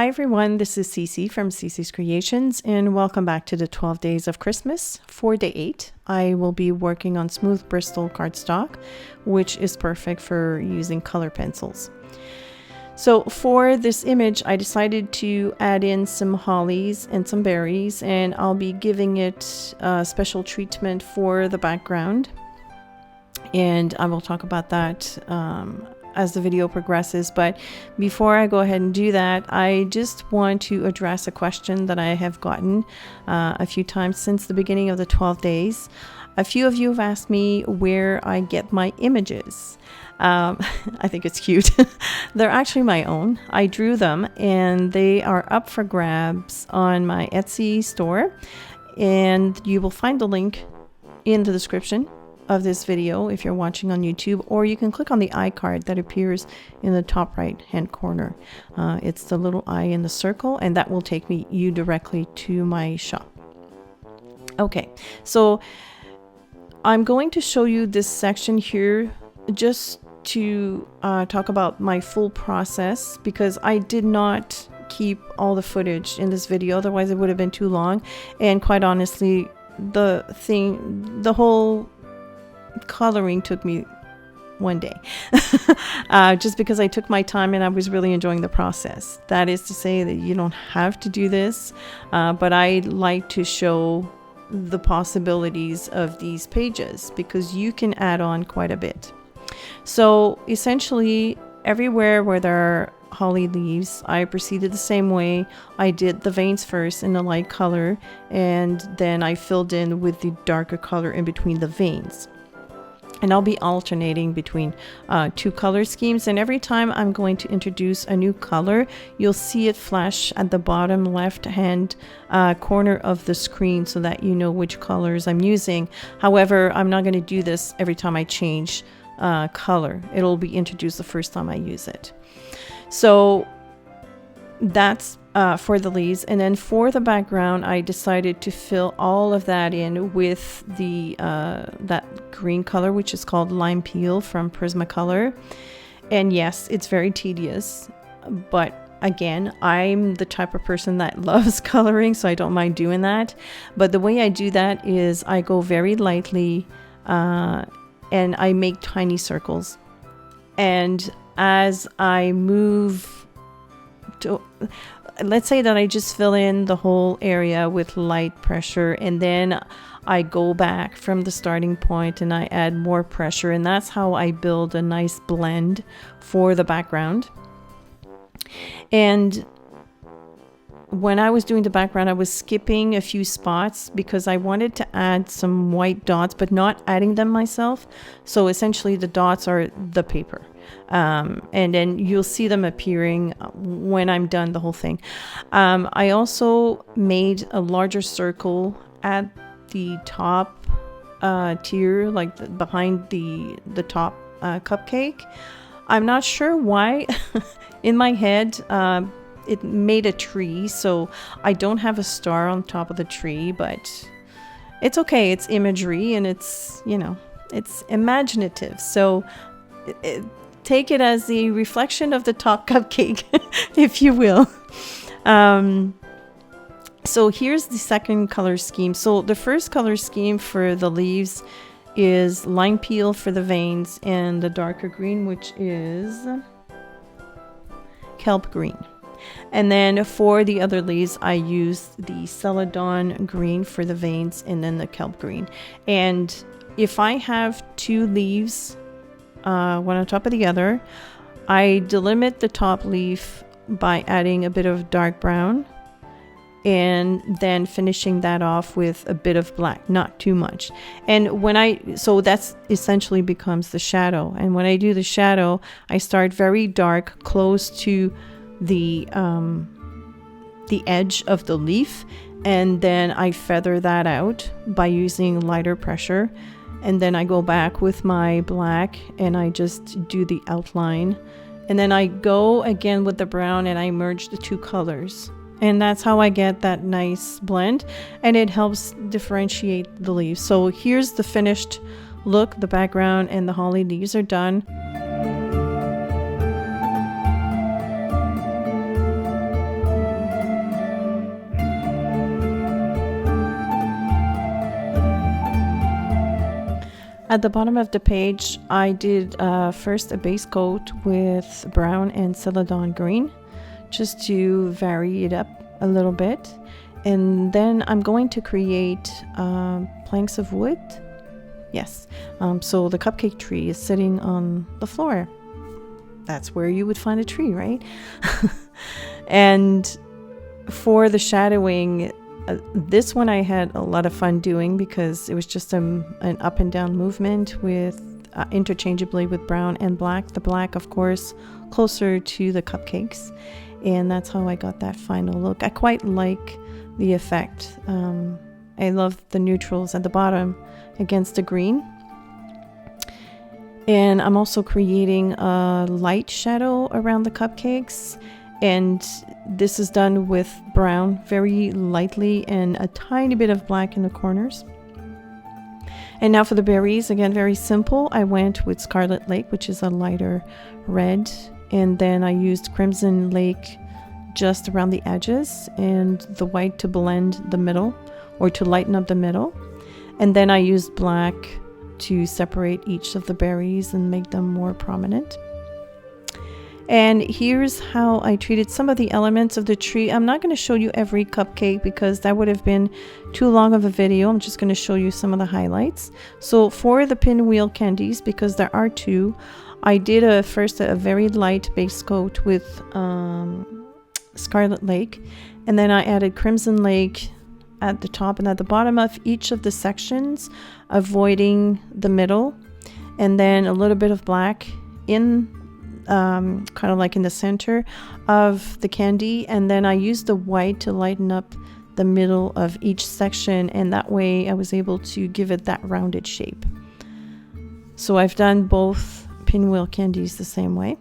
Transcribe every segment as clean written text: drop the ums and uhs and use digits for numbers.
Hi everyone, this is CeeCee from CeeCee's Creations and welcome back to the 12 Days of Christmas. For day 8, I will be working on smooth Bristol cardstock, which is perfect for using color pencils. So for this image, I decided to add in some hollies and some berries, and I'll be giving it a special treatment for the background. And I will talk about that as the video progresses. But before I go ahead and do that, I just want to address a question that I have gotten a few times since the beginning of the 12 days. A few of you have asked me where I get my images. I think it's cute. They're actually my own. I drew them and they are up for grabs on my Etsy store, and you will find the link in the description of this video if you're watching on YouTube, or you can click on the iCard that appears in the top right hand corner. It's the little eye in the circle, and that will take you directly to my shop. Okay, so I'm going to show you this section here just to talk about my full process, because I did not keep all the footage in this video, otherwise it would have been too long. And quite honestly, the whole coloring took me one day just because I took my time and I was really enjoying the process. That is to say that you don't have to do this, but I like to show the possibilities of these pages because you can add on quite a bit. So essentially everywhere where there are holly leaves, I proceeded the same way. I did the veins first in a light color, and then I filled in with the darker color in between the veins. And I'll be alternating between two color schemes, and every time I'm going to introduce a new color, you'll see it flash at the bottom left hand corner of the screen so that you know which colors I'm using. However, I'm not going to do this every time I change color. It'll be introduced the first time I use it. So that's for the leaves, and then for the background I decided to fill all of that in with the that green color, which is called Lime Peel from Prismacolor. And yes, it's very tedious, but again, I'm the type of person that loves coloring, so I don't mind doing that. But the way I do that is I go very lightly and I make tiny circles, and as I move to, let's say that I just fill in the whole area with light pressure, and then I go back from the starting point and I add more pressure, and that's how I build a nice blend for the background. And when I was doing the background, I was skipping a few spots because I wanted to add some white dots, but not adding them myself. So essentially the dots are the paper. And then you'll see them appearing when I'm done the whole thing. I also made a larger circle at the top tier, like behind the top cupcake. I'm not sure why. In my head, it made a tree, so I don't have a star on top of the tree, but it's okay. It's imagery, and it's, you know, it's imaginative. So take it as the reflection of the top cupcake, if you will. So here's the second color scheme. So the first color scheme for the leaves is Lime Peel for the veins, and the darker green, which is Kelp Green. And then for the other leaves, I used the Celadon green for the veins, and then the Kelp green. And if I have two leaves, one on top of the other, I delimit the top leaf by adding a bit of dark brown, and then finishing that off with a bit of black, not too much. And so that's essentially becomes the shadow. And when I do the shadow, I start very dark, close to the edge of the leaf, and then I feather that out by using lighter pressure, and then I go back with my black and I just do the outline, and then I go again with the brown and I merge the two colors, and that's how I get that nice blend, and it helps differentiate the leaves. So here's the finished look. The background and the holly leaves are done. At the bottom of the page, I did first a base coat with brown and celadon green, just to vary it up a little bit. And then I'm going to create planks of wood. Yes, so the cupcake tree is sitting on the floor. That's where you would find a tree, right? And for the shadowing, this one I had a lot of fun doing because it was just an up and down movement with interchangeably with brown and black. The black, of course, closer to the cupcakes. And that's how I got that final look. I quite like the effect. I love the neutrals at the bottom against the green. And I'm also creating a light shadow around the cupcakes. And this is done with brown very lightly and a tiny bit of black in the corners. And now for the berries, again, very simple. I went with Scarlet Lake, which is a lighter red. And then I used Crimson Lake just around the edges and the white to blend the middle or to lighten up the middle. And then I used black to separate each of the berries and make them more prominent. And here's how I treated some of the elements of the tree. I'm not going to show you every cupcake because that would have been too long of a video. I'm just going to show you some of the highlights. So for the pinwheel candies, because there are two, I did first a very light base coat with Scarlet Lake. And then I added Crimson Lake at the top and at the bottom of each of the sections, avoiding the middle. And then a little bit of black in kind of like in the center of the candy, and then I used the white to lighten up the middle of each section, and that way I was able to give it that rounded shape. So I've done both pinwheel candies the same way,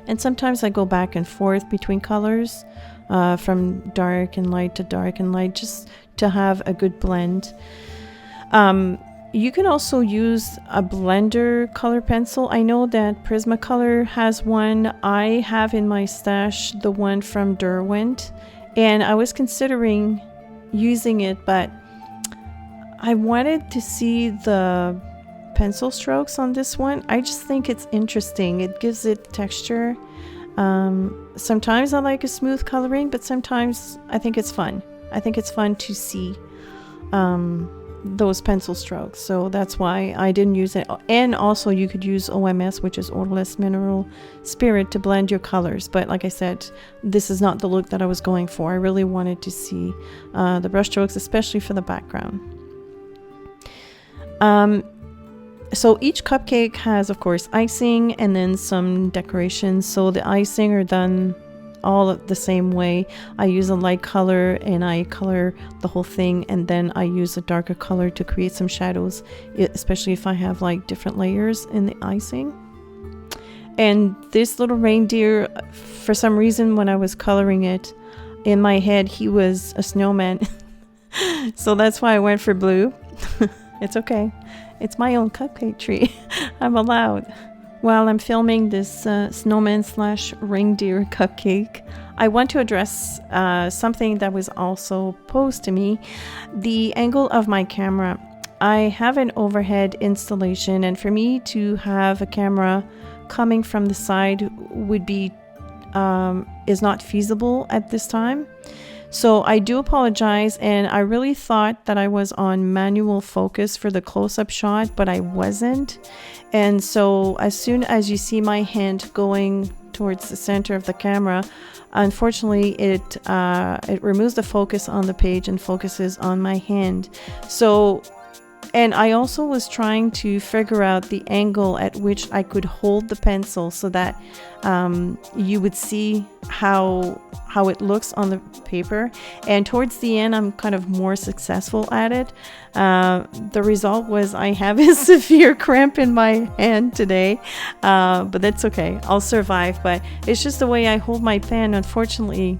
and sometimes I go back and forth between colors from dark and light to dark and light, just to have a good blend. You can also use a blender color pencil. I know that Prismacolor has one. I have in my stash the one from Derwent, and I was considering using it, but I wanted to see the pencil strokes on this one. I just think it's interesting. It gives it texture. Sometimes I like a smooth coloring, but sometimes I think it's fun. I think it's fun to see those pencil strokes, so that's why I didn't use it. And also you could use OMS, which is odorless mineral spirit, to blend your colors, but like I said, this is not the look that I was going for. I really wanted to see the brush strokes, especially for the background. So each cupcake has, of course, icing and then some decorations. So the icing are done all the same way. I use a light color and I color the whole thing, and then I use a darker color to create some shadows, especially if I have like different layers in the icing. And this little reindeer, for some reason when I was coloring it, in my head he was a snowman. So that's why I went for blue. It's okay, it's my own cupcake tree. I'm allowed. While I'm filming this snowman / reindeer cupcake, I want to address something that was also posed to me. The angle of my camera. I have an overhead installation, and for me to have a camera coming from the side would be is not feasible at this time. So I do apologize, and I really thought that I was on manual focus for the close-up shot, but I wasn't. And so as soon as you see my hand going towards the center of the camera, unfortunately it removes the focus on the page and focuses on my hand. So, and I also was trying to figure out the angle at which I could hold the pencil so that you would see how it looks on the paper. And towards the end, I'm kind of more successful at it. The result was I have a severe cramp in my hand today, but that's okay. I'll survive. But it's just the way I hold my pen. Unfortunately,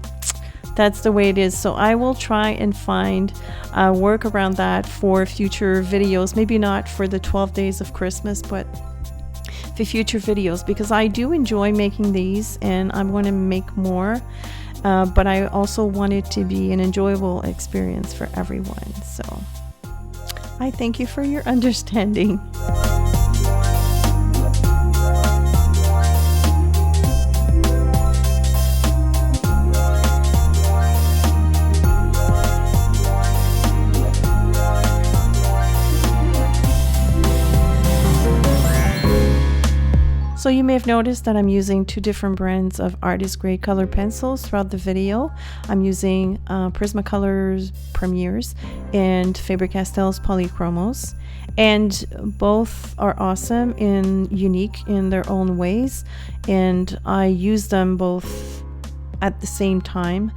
that's the way it is. So I will try and find work around that for future videos. Maybe not for the 12 days of Christmas, but for future videos, because I do enjoy making these and I'm going to make more. But I also want it to be an enjoyable experience for everyone. So I thank you for your understanding. So you may have noticed that I'm using two different brands of Artist Grade color pencils throughout the video. I'm using Prismacolor's Premiers and Faber-Castell's Polychromos, and both are awesome and unique in their own ways, and I use them both at the same time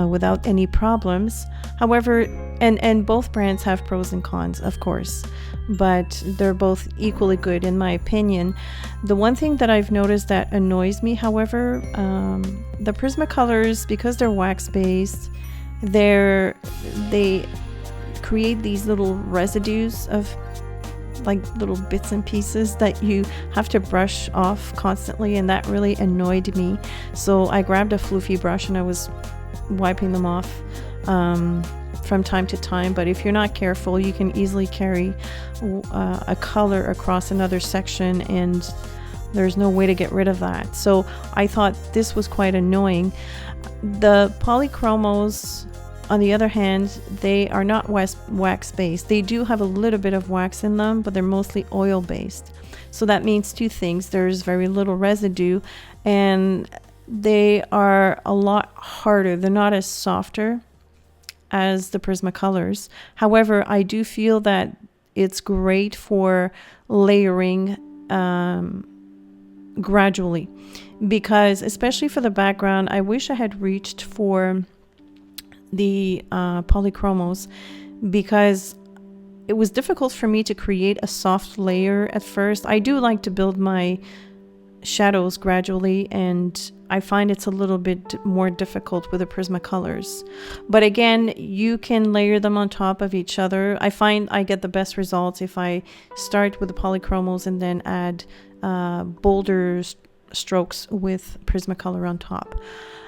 without any problems. However, and both brands have pros and cons, of course, but they're both equally good in my opinion. The one thing that I've noticed that annoys me, however, the Prismacolors, because they're wax based, they create these little residues of like little bits and pieces that you have to brush off constantly, and that really annoyed me. So I grabbed a floofy brush and I was wiping them off from time to time. But if you're not careful, you can easily carry a color across another section, and there's no way to get rid of that. So I thought this was quite annoying. The Polychromos, on the other hand, they are not wax based. They do have a little bit of wax in them, but they're mostly oil based. So that means two things. There's very little residue, and they are a lot harder. They're not as softer as the Prismacolors. However, I do feel that it's great for layering gradually, because especially for the background, I wish I had reached for the Polychromos, because it was difficult for me to create a soft layer at first. I do like to build my shadows gradually, and I find it's a little bit more difficult with the Prismacolors. But again, you can layer them on top of each other. I find I get the best results if I start with the Polychromos and then add bolder strokes with Prismacolor on top.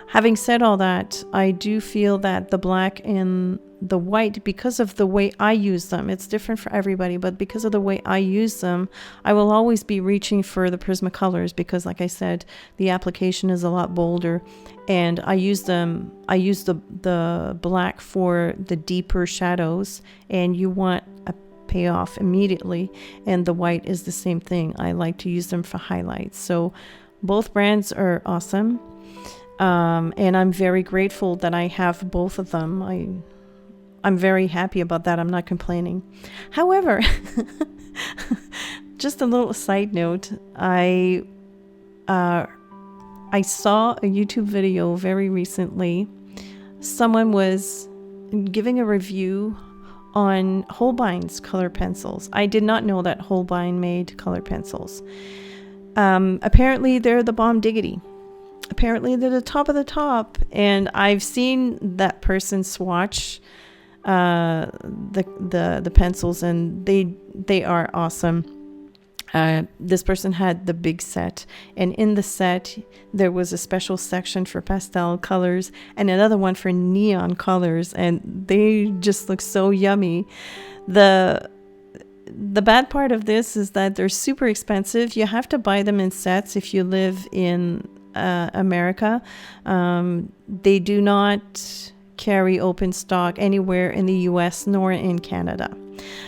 Having said all that, I do feel that the black and the white, because of the way I use them, it's different for everybody, but because of the way I use them, I will always be reaching for the Prismacolors, because like I said, the application is a lot bolder, and I use the black for the deeper shadows, and you want a payoff immediately, and the white is the same thing. I like to use them for highlights. So both brands are awesome. And I'm very grateful that I have both of them. I'm very happy about that. I'm not complaining. However, just a little side note, I saw a YouTube video very recently. Someone was giving a review on Holbein's color pencils. I did not know that Holbein made color pencils. Apparently they're the bomb diggity. Apparently they're the top of the top, and I've seen that person swatch the pencils, and they are awesome. This person had the big set, and in the set there was a special section for pastel colors and another one for neon colors, and they just look so yummy. The bad part of this is that they're super expensive. You have to buy them in sets if you live in America. They do not carry open stock anywhere in the US nor in Canada.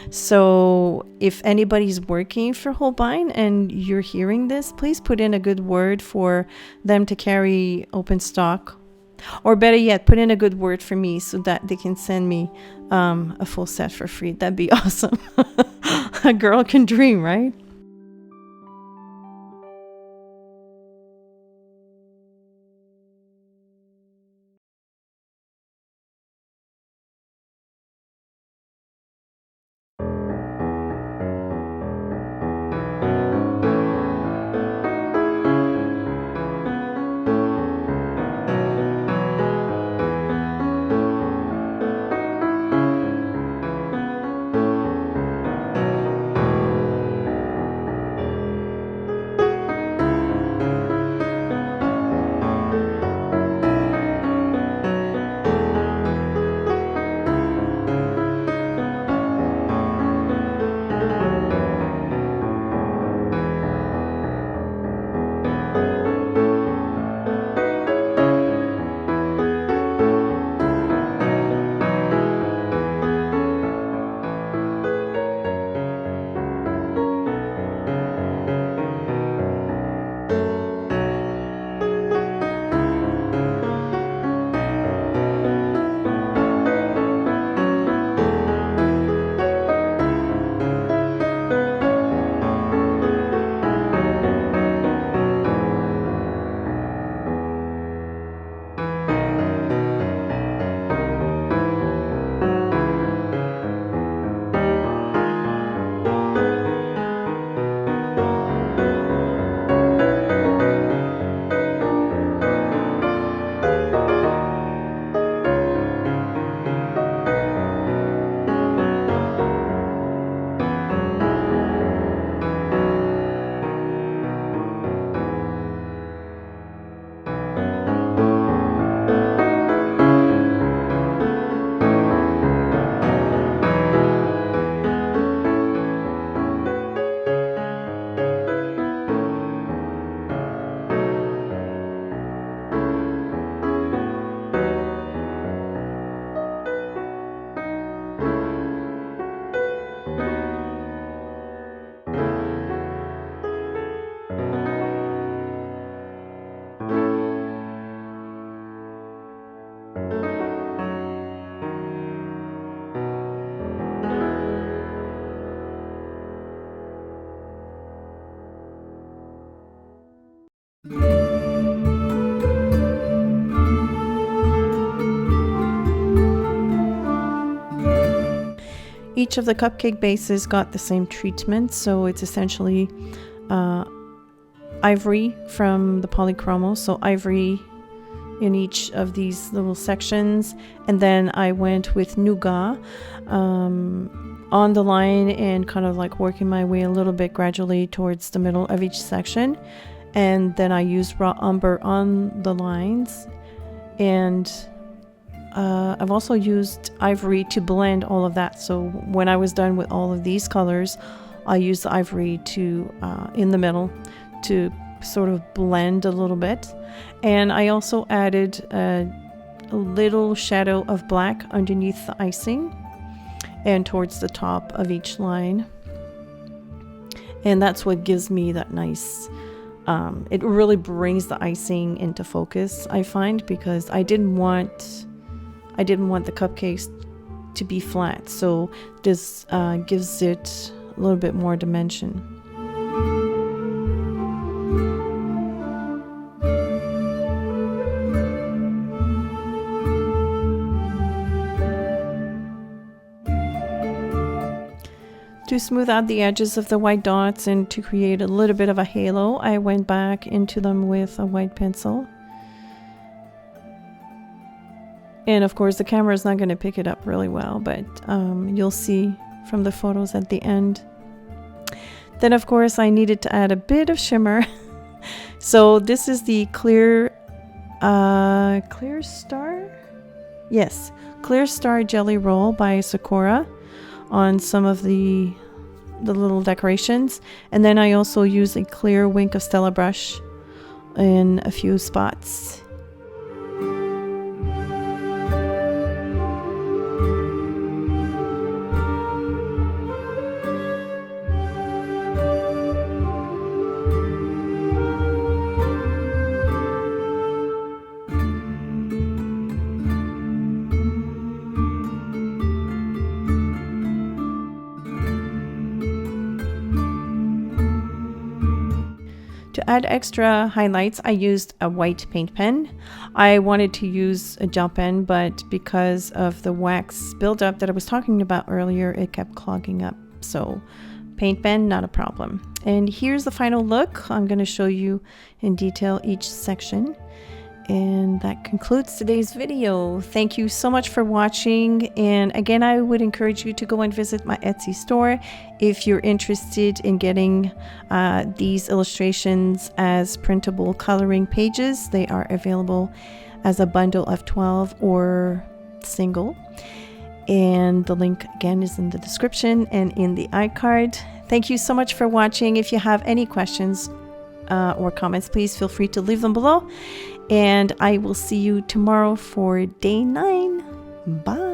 So if anybody's working for Holbein and you're hearing this, please put in a good word for them to carry open stock, or better yet, put in a good word for me so that they can send me a full set for free. That'd be awesome. A girl can dream, right? each of the cupcake bases got the same treatment. So it's essentially ivory from the polychromo. So ivory in each of these little sections. And then I went with nougat on the line and kind of like working my way a little bit gradually towards the middle of each section. And then I used raw umber on the lines. And I've also used ivory to blend all of that. So when I was done with all of these colors, I used the ivory to in the middle to sort of blend a little bit. And I also added a little shadow of black underneath the icing and towards the top of each line. And that's what gives me that nice, it really brings the icing into focus, I find, because I didn't want the cupcakes to be flat. So this gives it a little bit more dimension. To smooth out the edges of the white dots and to create a little bit of a halo, I went back into them with a white pencil. And of course the camera is not going to pick it up really well, but you'll see from the photos at the end. Then of course I needed to add a bit of shimmer. So this is the Clear Star? Yes, Clear Star Jelly Roll by Sakura on some of the little decorations. And then I also use a clear Wink of Stella brush in a few spots. To add extra highlights, I used a white paint pen. I wanted to use a gel pen, but because of the wax buildup that I was talking about earlier, it kept clogging up. So paint pen, not a problem. And here's the final look. I'm going to show you in detail each section. And that concludes today's video. Thank you so much for watching. And again, I would encourage you to go and visit my Etsy store if you're interested in getting these illustrations as printable coloring pages. They are available as a bundle of 12 or single. And the link again is in the description and in the iCard. Thank you so much for watching. If you have any questions or comments, please feel free to leave them below. And I will see you tomorrow for day 9. Bye.